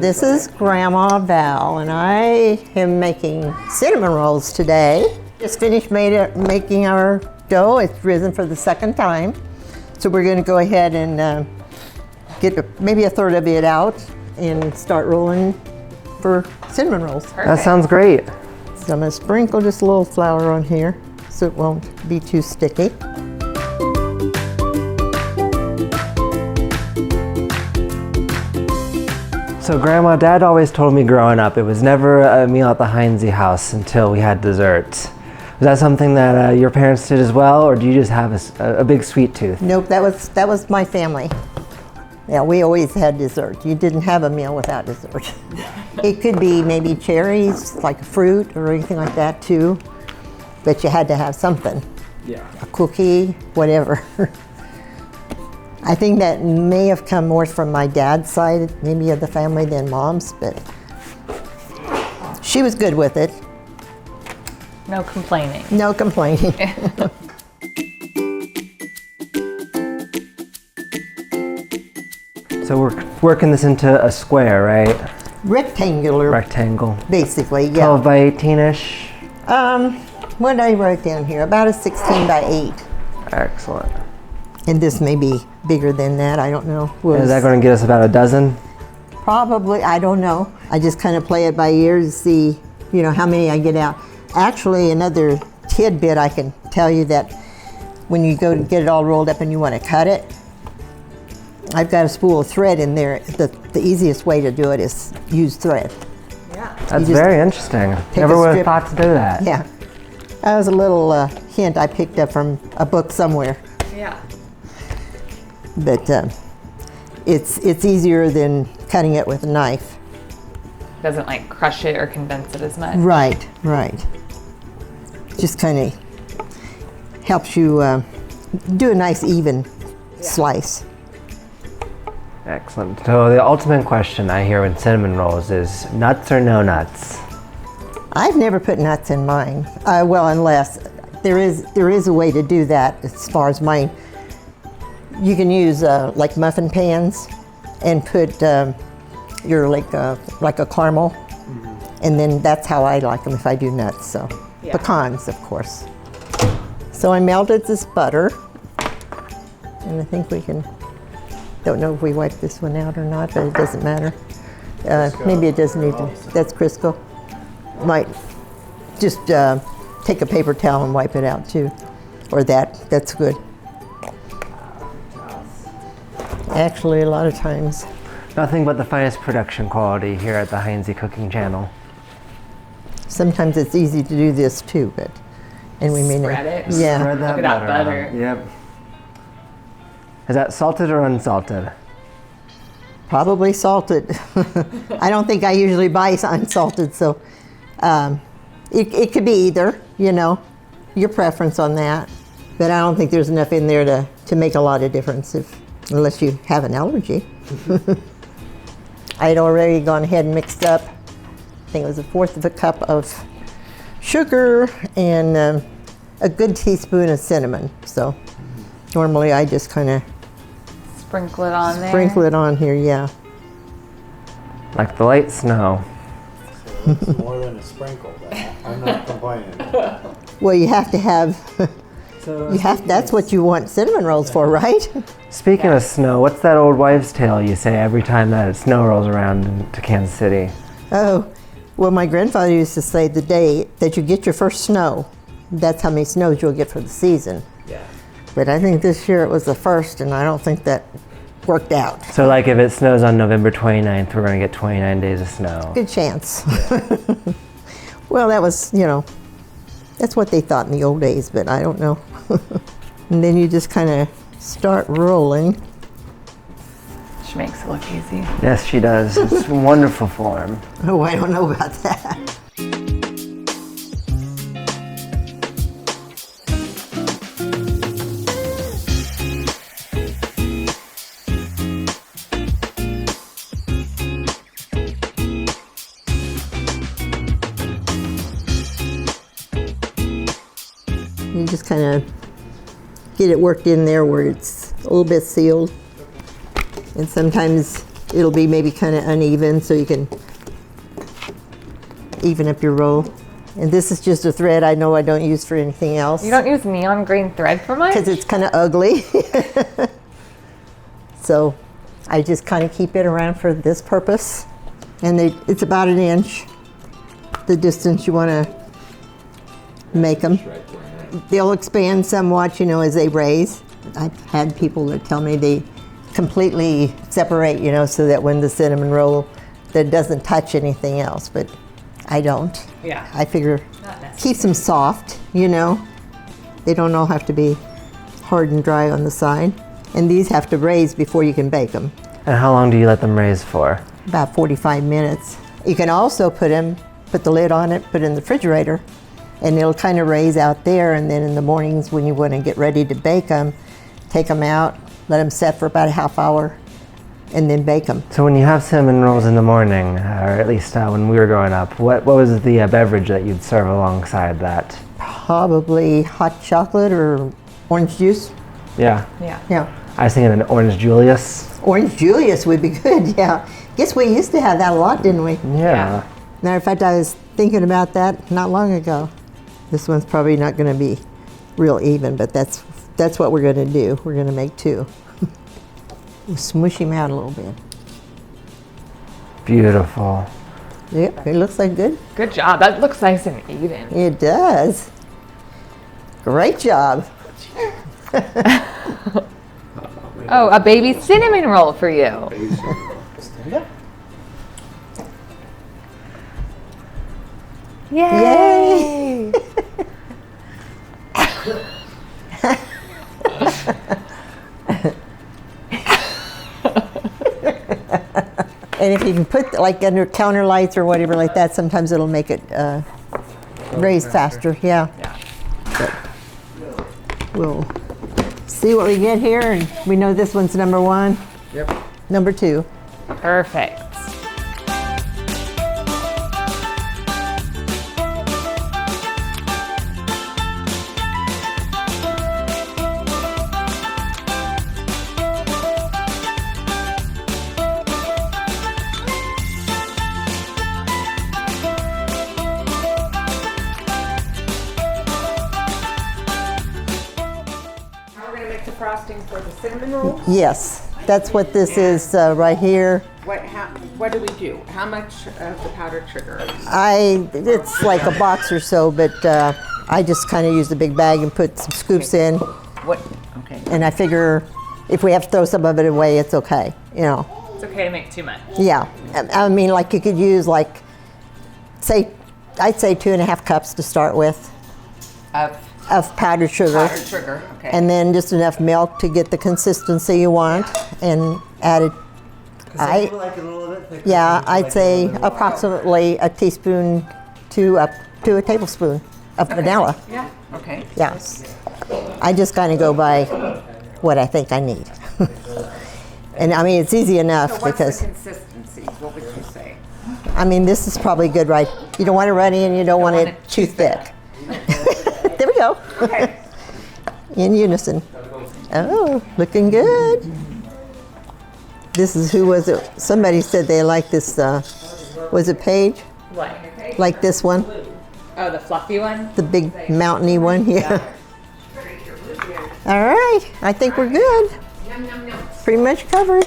This is Grandma Val, and I am making cinnamon rolls today. Just finished making our dough. It's risen for the second time. So we're going to go ahead and get maybe a third of it out and start rolling for cinnamon rolls. Perfect. That sounds great. So I'm going to sprinkle just a little flour on here so it won't be too sticky. So Grandma, Dad always told me growing up, it was never a meal at the Heinze house until we had dessert. Was that something that your parents did as well, or do you just have a big sweet tooth? Nope, that was my family. Yeah, we always had dessert. You didn't have a meal without dessert. It could be maybe cherries, like a fruit or anything like that too, but you had to have something. Yeah. A cookie, whatever. I think that may have come more from my dad's side, maybe of the family, than Mom's, but she was good with it. No complaining. No complaining. So we're working this into a square, right? Rectangular. Rectangle. Basically, yeah. 12 by 18-ish? What did I write down here? About a 16 by 8. Excellent. And this may be bigger than that, I don't know. Is that going to get us about a dozen? Probably, I don't know. I just kind of play it by ear to see, how many I get out. Actually, another tidbit I can tell you that when you go to get it all rolled up and you want to cut it, I've got a spool of thread in there. The easiest way to do it is use thread. Yeah. That's very interesting. Never would have thought to do that. Yeah. That was a little hint I picked up from a book somewhere. Yeah. But it's easier than cutting it with a knife. Doesn't like crush it or condense it as much. Right, right. Just kind of helps you do a nice even slice. Excellent. So the ultimate question I hear with cinnamon rolls is nuts or no nuts? I've never put nuts in mine. Well, unless there is a way to do that as far as mine. You can use like muffin pans and put your like a caramel, and then that's how I like them if I do nuts. So pecans, of course. So I melted this butter, and I think we can. Don't know if we wiped this one out or not, but it doesn't matter. Maybe it doesn't need to. That's Crisco. Might just take a paper towel and wipe it out too, or that's good. Actually, a lot of times. Nothing but the finest production quality here at the Heinze Cooking Channel. Sometimes it's easy to do this too, and we may Spread not. it. Yeah. Spread that Look at that butter. Yep. Is that salted or unsalted? Probably salted. I don't think I usually buy unsalted, so it could be either. Your preference on that. But I don't think there's enough in there to make a lot of difference unless you have an allergy. I had already gone ahead and mixed up, I think it was 1/4 of a cup of sugar and a good teaspoon of cinnamon. So normally I just kind of Sprinkle it on there. sprinkle it on here, yeah. Like the light snow. So it's more than a sprinkle, though. I'm not complaining. Well, you have to have, that's what you want cinnamon rolls for, right? Speaking of snow, what's that old wives' tale you say every time that snow rolls around to Kansas City? Oh, well, my grandfather used to say the day that you get your first snow, that's how many snows you'll get for the season. Yeah. But I think this year it was the first, and I don't think that worked out. So like if it snows on November 29th, we're going to get 29 days of snow. Good chance. Well, that was, that's what they thought in the old days, but I don't know. And then you just kind of start rolling. She makes it look easy. Yes, she does. It's in wonderful form. Oh, I don't know about that. You just kind of get it worked in there where it's a little bit sealed. And sometimes it'll be maybe kind of uneven, so you can even up your roll. And this is just a thread I know I don't use for anything else You don't use neon green thread for much? because it's kind of ugly. So I just kind of keep it around for this purpose. And it's about an inch, the distance you want to make them. They'll expand somewhat, you know, as they raise. I've had people that tell me they completely separate, you know, so that when the cinnamon roll, that doesn't touch anything else, but I don't. Yeah. I figure Not necessary. keeps them soft, you know. They don't all have to be hard and dry on the side. And these have to raise before you can bake them. And how long do you let them raise for? About 45 minutes. You can also put the lid on it, put it in the refrigerator, and it'll kind of raise out there, and then in the mornings when you want to get ready to bake them, take them out, let them set for about a half hour, and then bake them. So when you have cinnamon rolls in the morning, or at least when we were growing up, what was the beverage that you'd serve alongside that? Probably hot chocolate or orange juice. Yeah. Yeah. Yeah. I was thinking an orange Julius. Orange Julius would be good, yeah. Guess we used to have that a lot, didn't we? Yeah. Matter of fact, I was thinking about that not long ago. This one's probably not going to be real even, but that's what we're going to do. We're going to make two. We'll smoosh him out a little bit. Beautiful. Yep, it looks like good. Good job. That looks nice and even. It does. Great job. Oh, a baby cinnamon roll for you. Yay! And if you can put like under counter lights or whatever like that, sometimes it'll make it raise faster. Yeah. But we'll see what we get here, and we know this one's number one. Yep. Number two. Perfect. Frosting for the cinnamon roll? Yes, that's what this is right here. What do we do? How much of the powdered sugar? It's like a box or so, but I just kind of use the big bag and put some scoops in. What? Okay. And I figure if we have to throw some of it away, it's okay, you know. It's okay to make too much. Yeah, I mean, like you could use like, I'd say 2.5 cups to start with of powdered sugar. Powdered sugar, okay. And then just enough milk to get the consistency you want, and add it. I'd say approximately a teaspoon to up to a tablespoon of vanilla. Yeah, okay. Yeah. I just kind of go by what I think I need. And I mean, it's easy enough So what's because, the consistency? What would you say? I mean, this is probably good, right? You don't want it runny and you don't want want it it too too thick. There we go. Okay. In unison. Oh, looking good. This is, who was it? Somebody said they liked this, was it Paige? What? Like this one? Oh, the fluffy one? The big mountainy one? Yeah. All right, I think we're good. Pretty much covered.